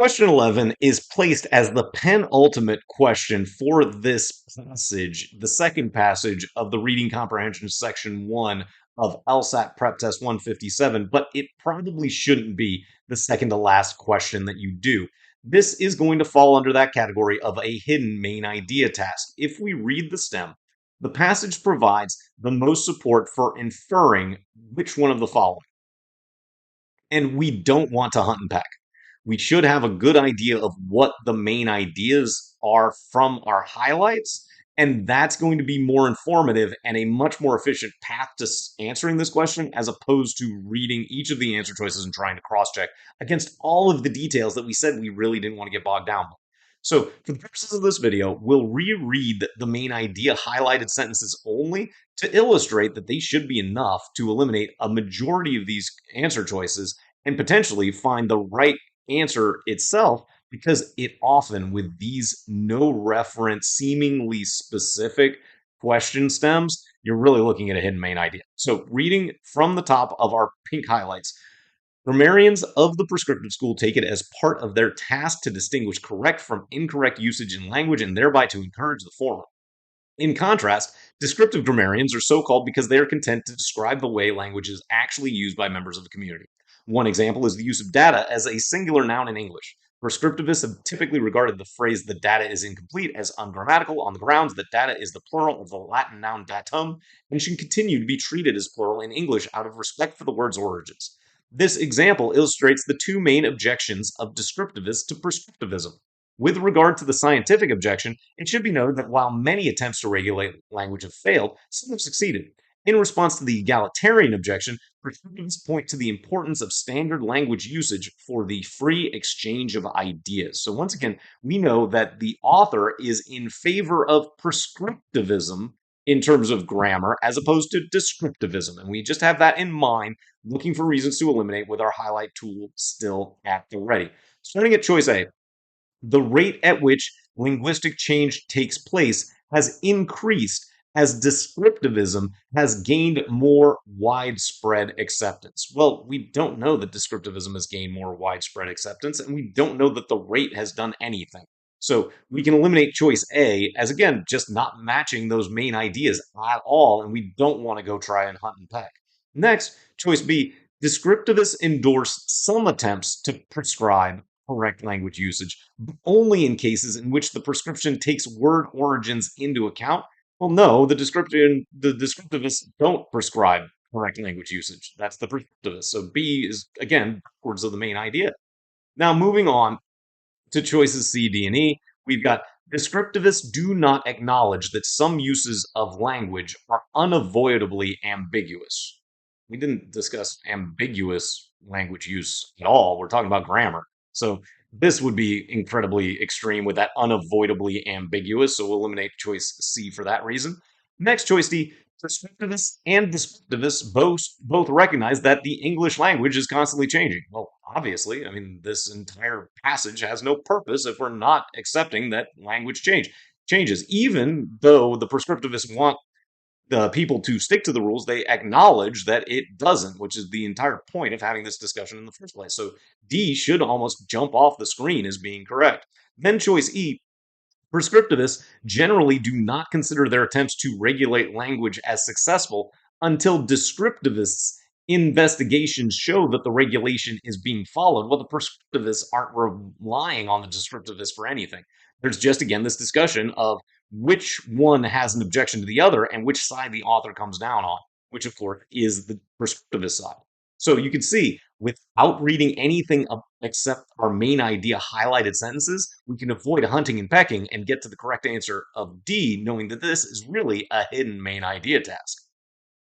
Question 11 is placed as the penultimate question for this passage, the second passage of the Reading Comprehension Section 1 of LSAT PrepTest 157, but it probably shouldn't be the second to last question that you do. This is going to fall under that category of a hidden main idea task. If we read the stem, the passage provides the most support for inferring which one of the following. And we don't want to hunt and peck. We should have a good idea of what the main ideas are from our highlights, and that's going to be more informative and a much more efficient path to answering this question as opposed to reading each of the answer choices and trying to cross-check against all of the details that we said we really didn't want to get bogged down with. So for the purposes of this video, we'll reread the main idea highlighted sentences only to illustrate that they should be enough to eliminate a majority of these answer choices and potentially find the right answer itself, because it often, with these no reference, seemingly specific question stems, you're really looking at a hidden main idea. So reading from the top of our pink highlights, grammarians of the prescriptive school take it as part of their task to distinguish correct from incorrect usage in language and thereby to encourage the former. In contrast, descriptive grammarians are so called because they are content to describe the way language is actually used by members of the community. One example is the use of data as a singular noun in English. Prescriptivists have typically regarded the phrase "the data is incomplete" as ungrammatical on the grounds that data is the plural of the Latin noun datum and should continue to be treated as plural in English out of respect for the word's origins. This example illustrates the two main objections of descriptivists to prescriptivism. With regard to the scientific objection, it should be noted that while many attempts to regulate language have failed, some have succeeded. In response to the egalitarian objection, prescriptivists point to the importance of standard language usage for the free exchange of ideas. So once again, we know that the author is in favor of prescriptivism in terms of grammar as opposed to descriptivism. And we just have that in mind, looking for reasons to eliminate with our highlight tool still at the ready. Starting at choice A, the rate at which linguistic change takes place has increased as descriptivism has gained more widespread acceptance. Well, we don't know that descriptivism has gained more widespread acceptance, and we don't know that the rate has done anything. So we can eliminate choice A as, again, just not matching those main ideas at all, and we don't want to go try and hunt and peck. Next, choice B, descriptivists endorse some attempts to prescribe correct language usage, but only in cases in which the prescription takes word origins into account. Well, no, the descriptivists don't prescribe correct language usage. That's the prescriptivists. So B is, again, backwards of the main idea. Now, moving on to choices C, D, and E, we've got descriptivists do not acknowledge that some uses of language are unavoidably ambiguous. We didn't discuss ambiguous language use at all. We're talking about grammar. So this would be incredibly extreme with that unavoidably ambiguous. So we'll eliminate choice C for that reason. Next, choice D, prescriptivists and descriptivists both recognize that the English language is constantly changing. Well, obviously, I mean, this entire passage has no purpose if we're not accepting that language changes. Even though the prescriptivists want the people to stick to the rules, they acknowledge that it doesn't, which is the entire point of having this discussion in the first place. So D should almost jump off the screen as being correct. Then choice E, prescriptivists generally do not consider their attempts to regulate language as successful until descriptivists' investigations show that the regulation is being followed. Well, the prescriptivists aren't relying on the descriptivists for anything. There's just, again, this discussion of which one has an objection to the other and which side the author comes down on, which, of course, is the prescriptivist side. So you can see, without reading anything except our main idea highlighted sentences, we can avoid hunting and pecking and get to the correct answer of D, knowing that this is really a hidden main idea task.